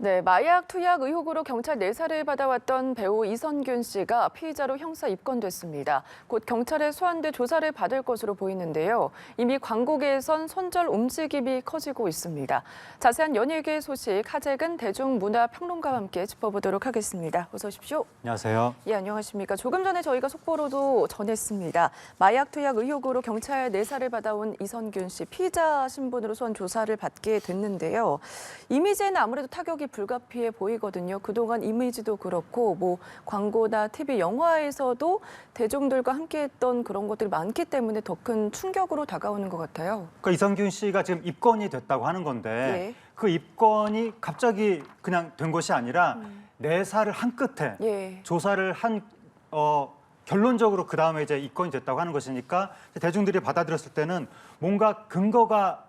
네, 마약 투약 의혹으로 경찰 내사를 받아왔던 배우 이선균 씨가 피의자로 형사 입건됐습니다. 곧 경찰에 소환돼 조사를 받을 것으로 보이는데요. 이미 광고계에선 손절 움직임이 커지고 있습니다. 자세한 연예계 소식 하재근 대중문화평론가와 함께 짚어보도록 하겠습니다. 어서 오십시오. 안녕하세요. 예, 안녕하십니까. 조금 전에 저희가 속보로도 전했습니다. 마약 투약 의혹으로 경찰 내사를 받아온 이선균 씨 피의자 신분으로 소환 조사를 받게 됐는데요. 이미지에는 아무래도 타격이 불가피해 보이거든요. 그동안 이미지도 그렇고 뭐 광고나 TV, 영화에서도 대중들과 함께했던 그런 것들이 많기 때문에 더 큰 충격으로 다가오는 것 같아요. 그러니까 이선균 씨가 지금 입건이 됐다고 하는 건데 예. 그 입건이 갑자기 그냥 된 것이 아니라 내사를 한 끝에 예. 조사를 한 결론적으로 그 다음에 이제 입건이 됐다고 하는 것이니까 대중들이 받아들였을 때는 뭔가 근거가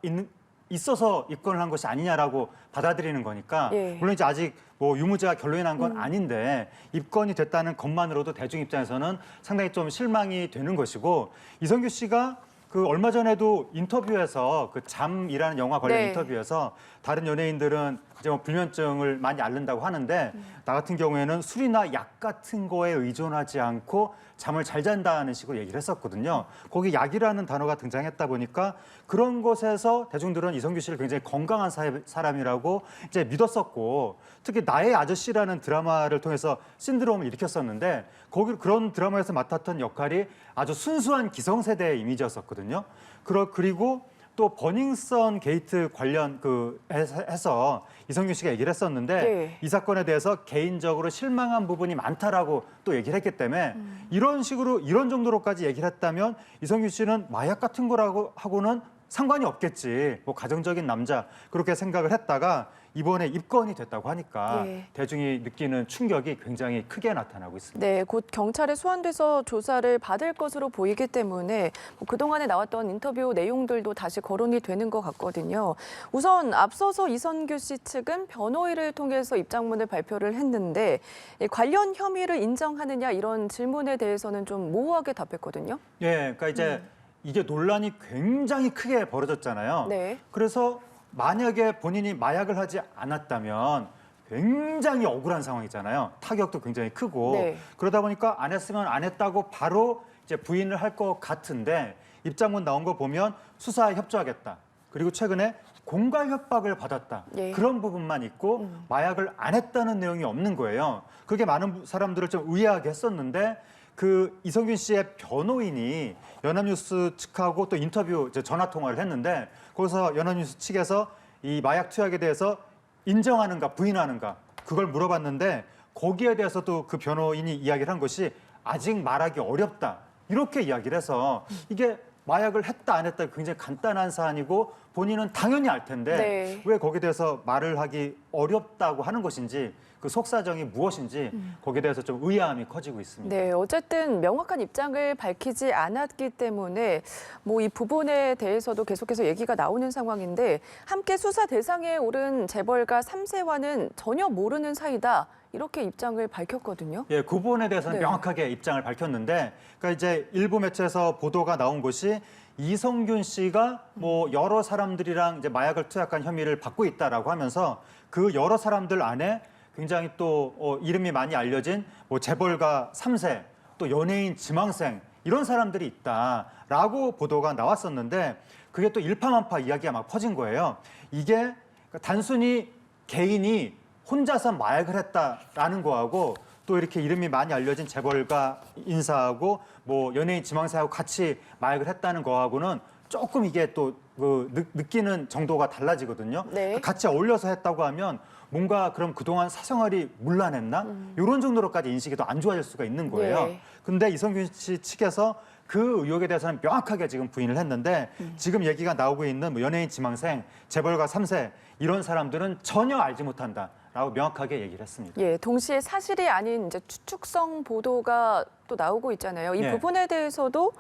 있어서 입건을 한 것이 아니냐라고 받아들이는 거니까 예. 물론 이제 아직 뭐 유무죄가 결론이 난 건 아닌데 입건이 됐다는 것만으로도 대중 입장에서는 상당히 좀 실망이 되는 것이고 이선균 씨가 그 얼마 전에도 인터뷰에서 그 잠이라는 영화 관련 네. 인터뷰에서 다른 연예인들은 이제 뭐 불면증을 많이 앓는다고 하는데 나 같은 경우에는 술이나 약 같은 거에 의존하지 않고 잠을 잘 잔다는 식으로 얘기를 했었거든요. 거기 약이라는 단어가 등장했다 보니까 그런 것에서 대중들은 이선균 씨를 굉장히 건강한 사람이라고 이제 믿었었고 특히 나의 아저씨라는 드라마를 통해서 신드롬을 일으켰었는데 거기 그런 드라마에서 맡았던 역할이 아주 순수한 기성세대의 이미지였었거든요. 그리고 또 버닝썬 게이트 관련 해서 이선균 씨가 얘기를 했었는데 네. 이 사건에 대해서 개인적으로 실망한 부분이 많다라고 또 얘기를 했기 때문에 이런 식으로 이런 정도로까지 얘기를 했다면 이선균 씨는 마약 같은 거라고 하고는 상관이 없겠지. 뭐 가정적인 남자 그렇게 생각을 했다가 이번에 입건이 됐다고 하니까 예. 대중이 느끼는 충격이 굉장히 크게 나타나고 있습니다. 네, 곧 경찰에 소환돼서 조사를 받을 것으로 보이기 때문에 뭐 그동안에 나왔던 인터뷰 내용들도 다시 거론이 되는 것 같거든요. 우선 앞서서 이선균 씨 측은 변호인을 통해서 입장문을 발표를 했는데 관련 혐의를 인정하느냐 이런 질문에 대해서는 좀 모호하게 답했거든요. 예, 그러니까 이제 이게 논란이 굉장히 크게 벌어졌잖아요. 네. 그래서 만약에 본인이 마약을 하지 않았다면 굉장히 억울한 상황이잖아요. 타격도 굉장히 크고 네. 그러다 보니까 안 했으면 안 했다고 바로 이제 부인을 할 것 같은데 입장문 나온 거 보면 수사에 협조하겠다. 그리고 최근에 공갈 협박을 받았다. 예. 그런 부분만 있고 마약을 안 했다는 내용이 없는 거예요. 그게 많은 사람들을 좀 의아하게 했었는데 그 이선균 씨의 변호인이 연합뉴스 측하고 또 인터뷰 이제 전화 통화를 했는데 거기서 연합뉴스 측에서 이 마약 투약에 대해서 인정하는가 부인하는가 그걸 물어봤는데 거기에 대해서도 그 변호인이 이야기를 한 것이 아직 말하기 어렵다 이렇게 이야기를 해서 이게 마약을 했다 안 했다 굉장히 간단한 사안이고 본인은 당연히 알 텐데 네. 왜 거기에 대해서 말을 하기 어렵다고 하는 것인지 그 속사정이 무엇인지 거기에 대해서 좀 의아함이 커지고 있습니다. 네, 어쨌든 명확한 입장을 밝히지 않았기 때문에 뭐 이 부분에 대해서도 계속해서 얘기가 나오는 상황인데 함께 수사 대상에 오른 재벌가 3세와는 전혀 모르는 사이다. 이렇게 입장을 밝혔거든요. 예, 그 부분에 대해서는 네. 명확하게 입장을 밝혔는데, 그러니까 이제 일부 매체에서 보도가 나온 것이 이선균 씨가 뭐 여러 사람들이랑 이제 마약을 투약한 혐의를 받고 있다라고 하면서 그 여러 사람들 안에 굉장히 또 이름이 많이 알려진 뭐 재벌가 3세, 또 연예인 지망생 이런 사람들이 있다라고 보도가 나왔었는데 그게 또 일파만파 이야기가 막 퍼진 거예요. 이게 단순히 개인이 혼자서 마약을 했다라는 거하고 또 이렇게 이름이 많이 알려진 재벌가 인사하고 뭐 연예인 지망생하고 같이 마약을 했다는 거하고는 조금 이게 또 느끼는 정도가 달라지거든요. 네. 같이 어울려서 했다고 하면 뭔가 그럼 그동안 사생활이 문란했나? 이런 정도로까지 인식이 더 안 좋아질 수가 있는 거예요. 네. 근데 이선균 씨 측에서 그 의혹에 대해서는 명확하게 지금 부인을 했는데 지금 얘기가 나오고 있는 뭐 연예인 지망생, 재벌가 3세 이런 사람들은 전혀 알지 못한다라고 명확하게 얘기를 했습니다. 예, 동시에 사실이 아닌 이제 추측성 보도가 또 나오고 있잖아요. 이 예. 부분에 대해서도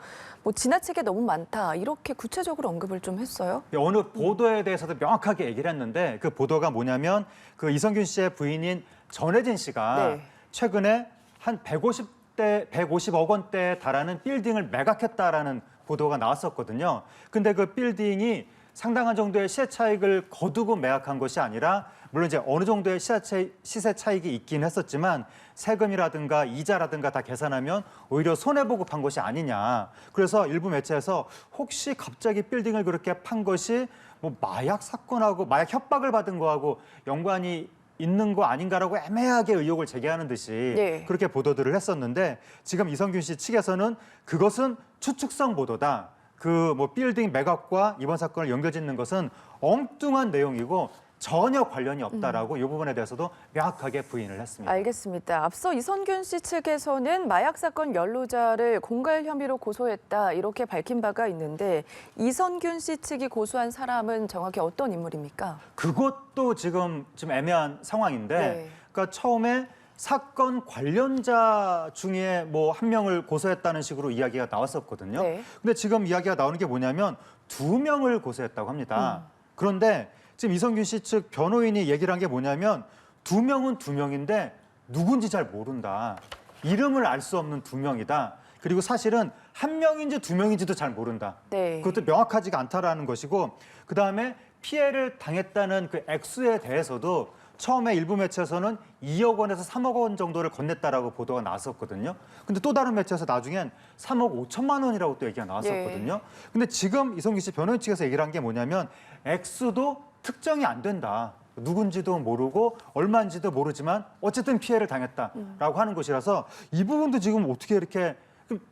뭐 지나치게 너무 많다 이렇게 구체적으로 언급을 좀 했어요. 어느 보도에 대해서도 명확하게 얘기를 했는데 그 보도가 뭐냐면 그 이선균 씨의 부인인 전혜진 씨가 네. 최근에 한 150억 원대에 달하는 빌딩을 매각했다라는 보도가 나왔었거든요. 근데 그 빌딩이 상당한 정도의 시세 차익을 거두고 매각한 것이 아니라 물론 이제 어느 정도의 시세 차익이 있긴 했었지만 세금이라든가 이자라든가 다 계산하면 오히려 손해보고 판 것이 아니냐. 그래서 일부 매체에서 혹시 갑자기 빌딩을 그렇게 판 것이 뭐 마약 사건하고 마약 협박을 받은 거하고 연관이 있는 거 아닌가라고 애매하게 의혹을 제기하는 듯이 네. 그렇게 보도들을 했었는데 지금 이성균 씨 측에서는 그것은 추측성 보도다. 그 뭐 빌딩 매각과 이번 사건을 연결짓는 것은 엉뚱한 내용이고 전혀 관련이 없다라고 이 부분에 대해서도 명확하게 부인을 했습니다. 알겠습니다. 앞서 이선균 씨 측에서는 마약 사건 연루자를 공갈 혐의로 고소했다 이렇게 밝힌 바가 있는데 이선균 씨 측이 고소한 사람은 정확히 어떤 인물입니까? 그것도 지금 애매한 상황인데 네. 그러니까 처음에 사건 관련자 중에 뭐 한 명을 고소했다는 식으로 이야기가 나왔었거든요. 네. 근데 지금 이야기가 나오는 게 뭐냐면 2명을 고소했다고 합니다. 그런데 지금 이성균 씨 측 변호인이 얘기를 한 게 뭐냐면 2명은 2명인데 누군지 잘 모른다. 이름을 알 수 없는 2명이다. 그리고 사실은 1명인지 2명인지도 잘 모른다. 네. 그것도 명확하지가 않다라는 것이고 그다음에 피해를 당했다는 그 액수에 대해서도 처음에 일부 매체에서는 2억 원에서 3억 원 정도를 건넸다라고 보도가 나왔었거든요. 근데 또 다른 매체에서 나중엔 3억 5천만 원이라고 또 얘기가 나왔었거든요. 근데 지금 이성균 씨 변호인 측에서 얘기를 한 게 뭐냐면 액수도 특정이 안 된다. 누군지도 모르고 얼마인지도 모르지만 어쨌든 피해를 당했다라고 하는 것이라서 이 부분도 지금 어떻게 이렇게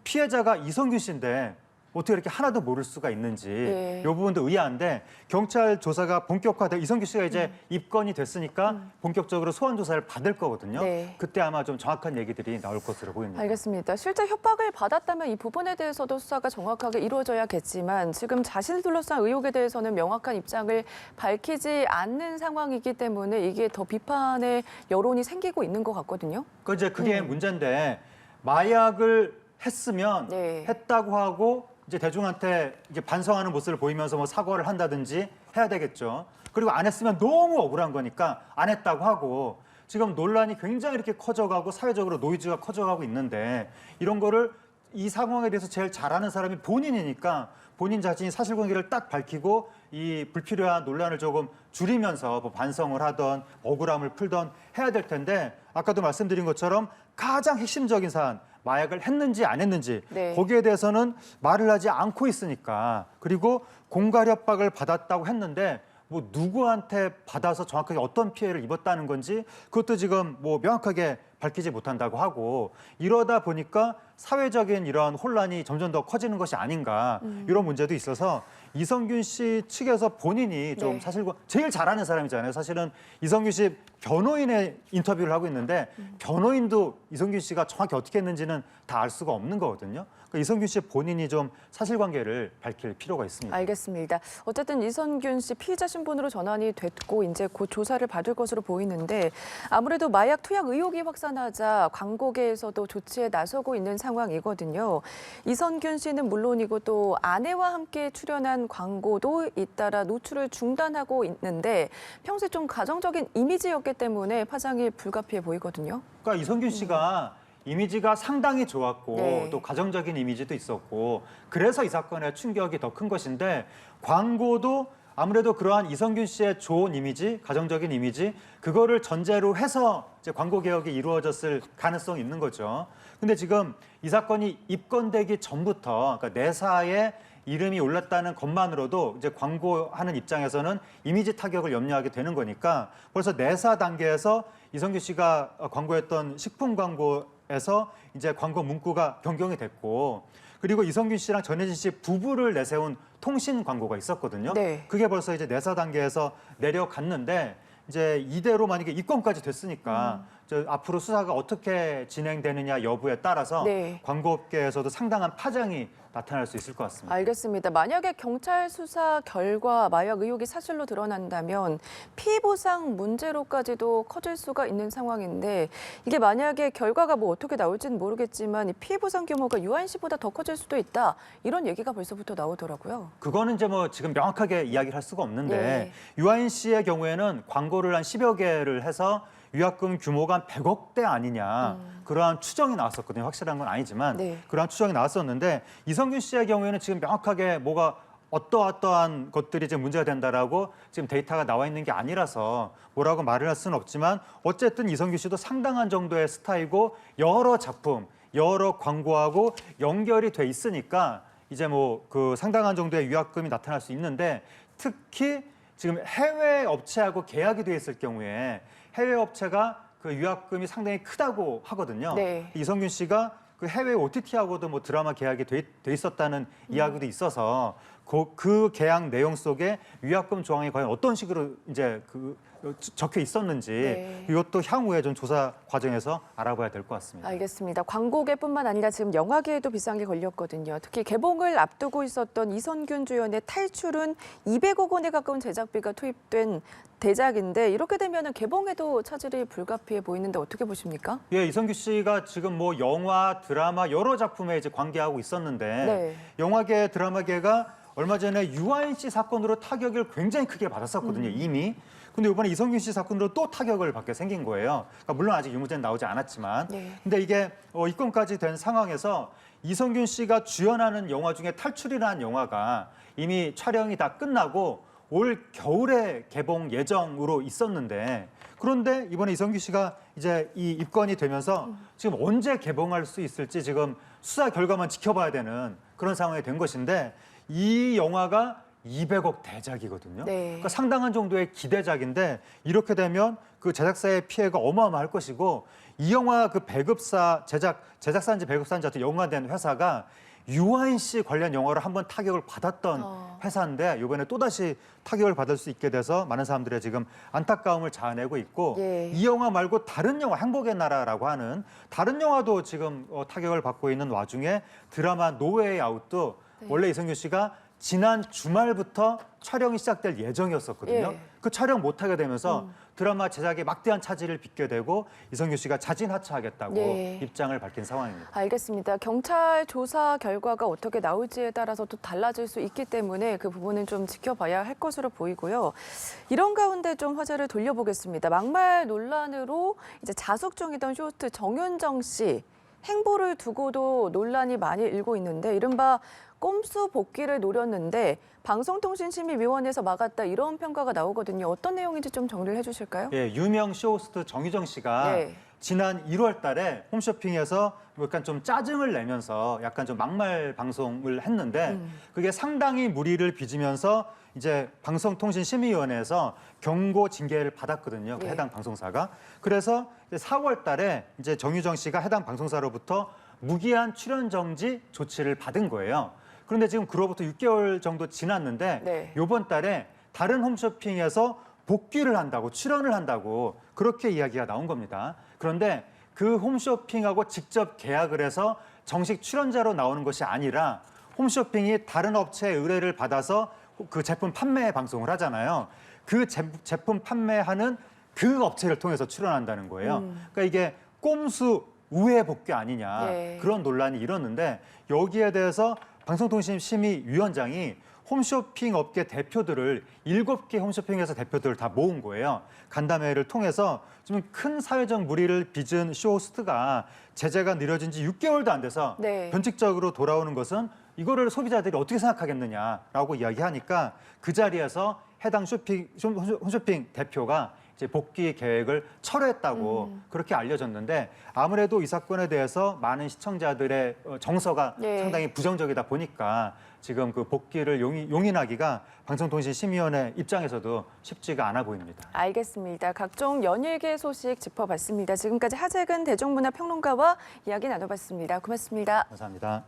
피해자가 이성균 씨인데 어떻게 이렇게 하나도 모를 수가 있는지 예. 이 부분도 의아한데 경찰 조사가 본격화돼 이성균 씨가 이제 입건이 됐으니까 본격적으로 소환 조사를 받을 거거든요. 네. 그때 아마 좀 정확한 얘기들이 나올 것으로 보입니다. 알겠습니다. 실제 협박을 받았다면 이 부분에 대해서도 수사가 정확하게 이루어져야겠지만 지금 자신을 둘러싼 의혹에 대해서는 명확한 입장을 밝히지 않는 상황이기 때문에 이게 더 비판의 여론이 생기고 있는 것 같거든요. 그 이제 그게 문제인데 마약을 했으면 네. 했다고 하고 이제 대중한테 이제 반성하는 모습을 보이면서 뭐 사과를 한다든지 해야 되겠죠. 그리고 안 했으면 너무 억울한 거니까 안 했다고 하고 지금 논란이 굉장히 이렇게 커져가고 사회적으로 노이즈가 커져가고 있는데 이런 거를 이 상황에 대해서 제일 잘하는 사람이 본인이니까 본인 자신이 사실관계를 딱 밝히고 이 불필요한 논란을 조금 줄이면서 뭐 반성을 하던 억울함을 풀던 해야 될 텐데 아까도 말씀드린 것처럼 가장 핵심적인 사안 마약을 했는지 안 했는지 네. 거기에 대해서는 말을 하지 않고 있으니까 그리고 공갈 협박을 받았다고 했는데 뭐 누구한테 받아서 정확하게 어떤 피해를 입었다는 건지 그것도 지금 뭐 명확하게 밝히지 못한다고 하고 이러다 보니까 사회적인 이런 혼란이 점점 더 커지는 것이 아닌가 이런 문제도 있어서 이성균 씨 측에서 본인이 좀 네. 사실 제일 잘하는 사람이잖아요. 사실은 이성균 씨 변호인의 인터뷰를 하고 있는데 변호인도 이성균 씨가 정확히 어떻게 했는지는 다 알 수가 없는 거거든요. 그러니까 이성균 씨 본인이 좀 사실관계를 밝힐 필요가 있습니다. 알겠습니다. 어쨌든 이선균 씨 피의자 신분으로 전환이 됐고 이제 곧 조사를 받을 것으로 보이는데 아무래도 마약 투약 의혹이 확산하자 광고계에서도 조치에 나서고 있는 상황이거든요. 이선균 씨는 물론이고 또 아내와 함께 출연한 광고도 잇따라 노출을 중단하고 있는데 평소에 좀 가정적인 이미지였기 때문에 파장이 불가피해 보이거든요. 그러니까 이성균 씨가 이미지가 상당히 좋았고 네. 또 가정적인 이미지도 있었고 그래서 이 사건의 충격이 더 큰 것인데 광고도 아무래도 그러한 이성균 씨의 좋은 이미지, 가정적인 이미지 그거를 전제로 해서 이제 광고 개혁이 이루어졌을 가능성이 있는 거죠. 근데 지금 이 사건이 입건되기 전부터 그러니까 내사에 이름이 올랐다는 것만으로도 이제 광고하는 입장에서는 이미지 타격을 염려하게 되는 거니까 벌써 내사 단계에서 이성균 씨가 광고했던 식품 광고에서 이제 광고 문구가 변경이 됐고 그리고 이성균 씨랑 전혜진 씨 부부를 내세운 통신 광고가 있었거든요. 네. 그게 벌써 이제 내사 단계에서 내려갔는데 이제 이대로 만약에 입건까지 됐으니까 저 앞으로 수사가 어떻게 진행되느냐 여부에 따라서 네. 광고업계에서도 상당한 파장이 나타날 수 있을 것 같습니다. 알겠습니다. 만약에 경찰 수사 결과 마약 의혹이 사실로 드러난다면 피보상 문제로까지도 커질 수가 있는 상황인데 이게 만약에 결과가 뭐 어떻게 나올지는 모르겠지만 이 피보상 규모가 유한 씨보다 더 커질 수도 있다. 이런 얘기가 벌써부터 나오더라고요. 그거는 이제 뭐 지금 명확하게 이야기를 할 수가 없는데 예. 유아인 씨의 경우에는 광고를 한 10여 개를 해서 위약금 규모가 한 100억대 아니냐 그러한 추정이 나왔었거든요. 확실한 건 아니지만 네. 그러한 추정이 나왔었는데 이성균 씨의 경우에는 지금 명확하게 뭐가 어떠한 것들이 지금 문제가 된다라고 지금 데이터가 나와 있는 게 아니라서 뭐라고 말을 할 수는 없지만 어쨌든 이성균 씨도 상당한 정도의 스타이고 여러 작품, 여러 광고하고 연결이 돼 있으니까 이제 뭐 그 상당한 정도의 위약금이 나타날 수 있는데 특히 지금 해외 업체하고 계약이 돼 있을 경우에 해외 업체가 그 위약금이 상당히 크다고 하거든요. 네. 이성균 씨가 그 해외 OTT하고도 뭐 드라마 계약이 돼 있었다는 이야기도 있어서 그 계약 내용 속에 위약금 조항이 과연 어떤 식으로 이제 적혀 있었는지 네. 이것도 향후에 좀 조사 과정에서 알아봐야 될 것 같습니다. 알겠습니다. 광고계뿐만 아니라 지금 영화계에도 비싼 게 걸렸거든요. 특히 개봉을 앞두고 있었던 이선균 주연의 탈출은 200억 원에 가까운 제작비가 투입된 대작인데 이렇게 되면 개봉에도 차질이 불가피해 보이는데 어떻게 보십니까? 예, 이성균 씨가 지금 뭐 영화, 드라마 여러 작품에 이제 관계하고 있었는데 네. 영화계, 드라마계가 얼마 전에 유아인 씨 사건으로 타격을 굉장히 크게 받았었거든요, 이미. 근데 이번에 이성균 씨 사건으로 또 타격을 받게 생긴 거예요. 그러니까 물론 아직 유무죄는 나오지 않았지만. 네. 근데 이게 입건까지 된 상황에서 이성균 씨가 주연하는 영화 중에 탈출이라는 영화가 이미 촬영이 다 끝나고 올 겨울에 개봉 예정으로 있었는데 그런데 이번에 이성균 씨가 이제 이 입건이 되면서 지금 언제 개봉할 수 있을지 지금 수사 결과만 지켜봐야 되는 그런 상황이 된 것인데 이 영화가 200억 대작이거든요. 네. 그러니까 상당한 정도의 기대작인데 이렇게 되면 그 제작사의 피해가 어마어마할 것이고 이 영화 그 배급사 제작사인지 배급사인지 하여튼 연관된 회사가 유아인 씨 관련 영화로 한번 타격을 받았던 회사인데 이번에 또다시 타격을 받을 수 있게 돼서 많은 사람들의 지금 안타까움을 자아내고 있고 예. 이 영화 말고 다른 영화 행복의 나라라고 하는 다른 영화도 지금 타격을 받고 있는 와중에 드라마 노웨이 아웃도 원래 이성균 씨가 지난 주말부터 촬영이 시작될 예정이었었거든요. 예. 그 촬영 못하게 되면서 드라마 제작에 막대한 차질을 빚게 되고 이성균 씨가 자진하차하겠다고 예. 입장을 밝힌 상황입니다. 알겠습니다. 경찰 조사 결과가 어떻게 나올지에 따라서 또 달라질 수 있기 때문에 그 부분은 좀 지켜봐야 할 것으로 보이고요. 이런 가운데 좀 화제를 돌려보겠습니다. 막말 논란으로 이제 자숙 중이던 쇼호스트 정윤정 씨 행보를 두고도 논란이 많이 일고 있는데 이른바 꼼수 복귀를 노렸는데 방송통신심의위원회에서 막았다 이런 평가가 나오거든요. 어떤 내용인지 좀 정리를 해주실까요? 예, 유명 쇼호스트 정유정 씨가 네. 지난 1월 달에 홈쇼핑에서 약간 좀 짜증을 내면서 약간 좀 막말 방송을 했는데 그게 상당히 무리를 빚으면서 이제 방송통신심의위원회에서 경고 징계를 받았거든요. 그 예. 해당 방송사가. 그래서 이제 4월 달에 이제 정유정 씨가 해당 방송사로부터 무기한 출연 정지 조치를 받은 거예요. 그런데 지금 그로부터 6개월 정도 지났는데 네. 이번 달에 다른 홈쇼핑에서 복귀를 한다고 출연을 한다고 그렇게 이야기가 나온 겁니다. 그런데 그 홈쇼핑하고 직접 계약을 해서 정식 출연자로 나오는 것이 아니라 홈쇼핑이 다른 업체의 의뢰를 받아서 그 제품 판매 방송을 하잖아요. 그 제품 판매하는 그 업체를 통해서 출연한다는 거예요. 그러니까 이게 꼼수 우회 복귀 아니냐 네. 그런 논란이 일었는데 여기에 대해서 방송통신심의위원장이 홈쇼핑 업계 대표들을 7개 홈쇼핑 회사 대표들을 다 모은 거예요. 간담회를 통해서 좀 큰 사회적 무리를 빚은 쇼호스트가 제재가 느려진 지 6개월도 안 돼서 네. 변칙적으로 돌아오는 것은 이거를 소비자들이 어떻게 생각하겠느냐라고 이야기하니까 그 자리에서 해당 홈쇼핑 대표가 이제 복귀 계획을 철회했다고 그렇게 알려졌는데 아무래도 이 사건에 대해서 많은 시청자들의 정서가 네. 상당히 부정적이다 보니까 지금 그 복귀를 용인하기가 방송통신심의위원회 입장에서도 쉽지가 않아 보입니다. 알겠습니다. 각종 연예계 소식 짚어봤습니다. 지금까지 하재근 대중문화평론가와 이야기 나눠봤습니다. 고맙습니다. 감사합니다.